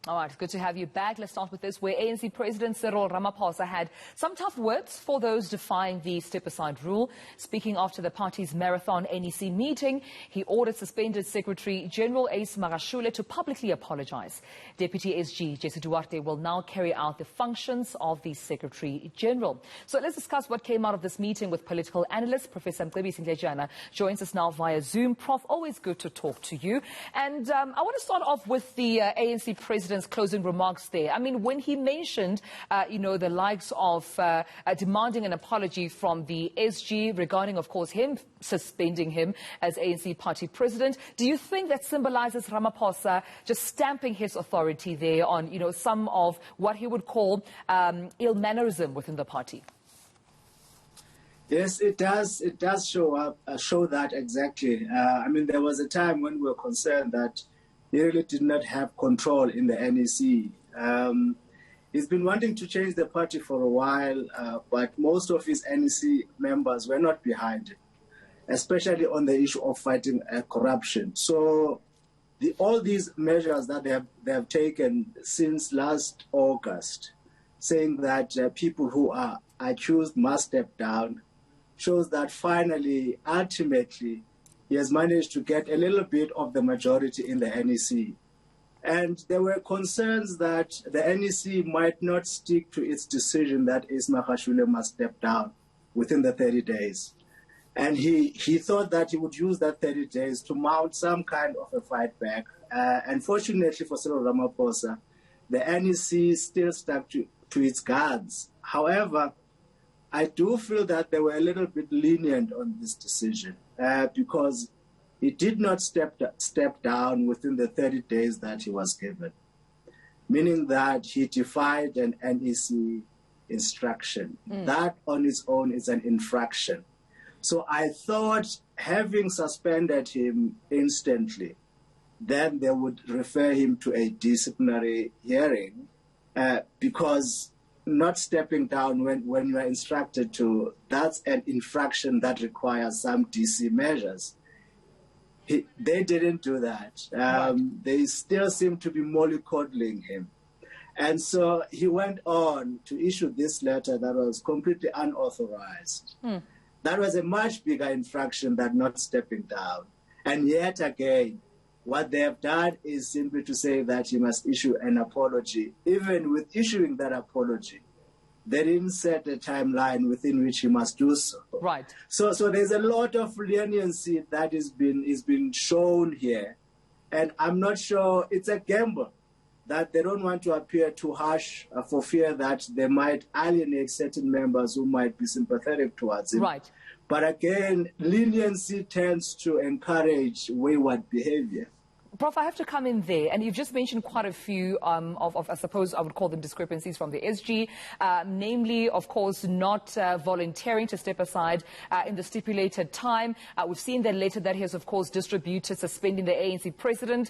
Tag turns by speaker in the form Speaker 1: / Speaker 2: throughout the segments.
Speaker 1: All right, good to have you back. Let's start with this, where ANC President Cyril Ramaphosa had some tough words for those defying the step-aside rule. Speaking after the party's marathon NEC meeting, he ordered suspended Secretary General Ace Magashule to publicly apologise. Deputy SG Jesse Duarte will now carry out the functions of the Secretary General. So let's discuss what came out of this meeting with political analyst Professor Mcebisi Ndletyana. Joins us now via Zoom. Prof, always good to talk to you. And I want to start off with the ANC President's closing remarks there. I mean, when he mentioned, the likes of demanding an apology from the SG regarding, of course, him suspending him as ANC party president, do you think that symbolizes Ramaphosa just stamping his authority there on, some of what he would call ill-mannerism within the party?
Speaker 2: Yes, it does. It does show that exactly. There was a time when we were concerned that he really did not have control in the NEC. He's been wanting to change the party for a while, but most of his NEC members were not behind him, especially on the issue of fighting corruption. So all these measures that they have taken since last August, saying that people who are accused must step down, shows that finally, ultimately, he has managed to get a little bit of the majority in the NEC. And there were concerns that the NEC might not stick to its decision that Magashule must step down within the 30 days. And he thought that he would use that 30 days to mount some kind of a fight back. Unfortunately for Cyril Ramaphosa, the NEC still stuck to its guns. However, I do feel that they were a little bit lenient on this decision because he did not step down within the 30 days that he was given, meaning that he defied an NEC instruction. That on its own is an infraction. So I thought having suspended him instantly, then they would refer him to a disciplinary hearing because not stepping down when you are instructed to, that's an infraction that requires some DC measures. They didn't do that. They still seem to be mollycoddling him. And so he went on to issue this letter that was completely unauthorized. That was a much bigger infraction than not stepping down. And yet again, what they have done is simply to say that he must issue an apology. Even with issuing that apology, they didn't set a timeline within which he must do so.
Speaker 1: Right.
Speaker 2: So there's a lot of leniency that is been shown here. And I'm not sure, it's a gamble that they don't want to appear too harsh for fear that they might alienate certain members who might be sympathetic towards him.
Speaker 1: Right.
Speaker 2: But again, leniency tends to encourage wayward behavior.
Speaker 1: Prof, I have to come in there, and you've just mentioned quite a few of I suppose I would call them discrepancies from the SG, namely, of course, not volunteering to step aside in the stipulated time. We've seen the letter that he has, of course, distributed, suspending the ANC president.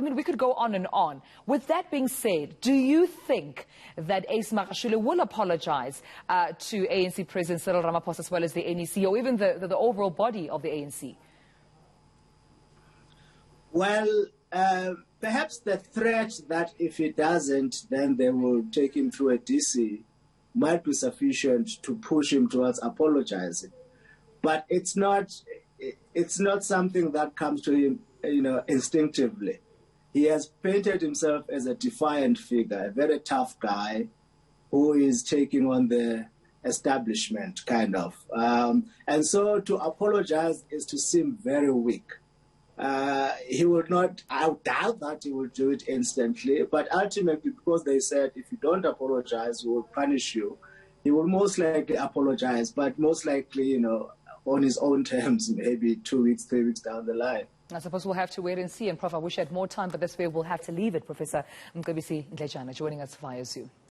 Speaker 1: We could go on and on. With that being said, do you think that Ace Magashule will apologise to ANC President Cyril Ramaphosa as well as the NEC, or even the overall body of the ANC?
Speaker 2: Well, perhaps the threat that if he doesn't, then they will take him through a DC might be sufficient to push him towards apologizing. But it's not something that comes to him, instinctively. He has painted himself as a defiant figure, a very tough guy who is taking on the establishment, kind of. And so to apologize is to seem very weak. He would not, I doubt that he will do it instantly, but ultimately, because they said, if you don't apologize, we will punish you, he will most likely apologize, but most likely, on his own terms, maybe 2 weeks, 3 weeks down the line.
Speaker 1: I suppose we'll have to wait and see. And Prof, I wish I had more time, but that's where we'll have to leave it. Professor Mcebisi Ndletyana joining us via Zoom.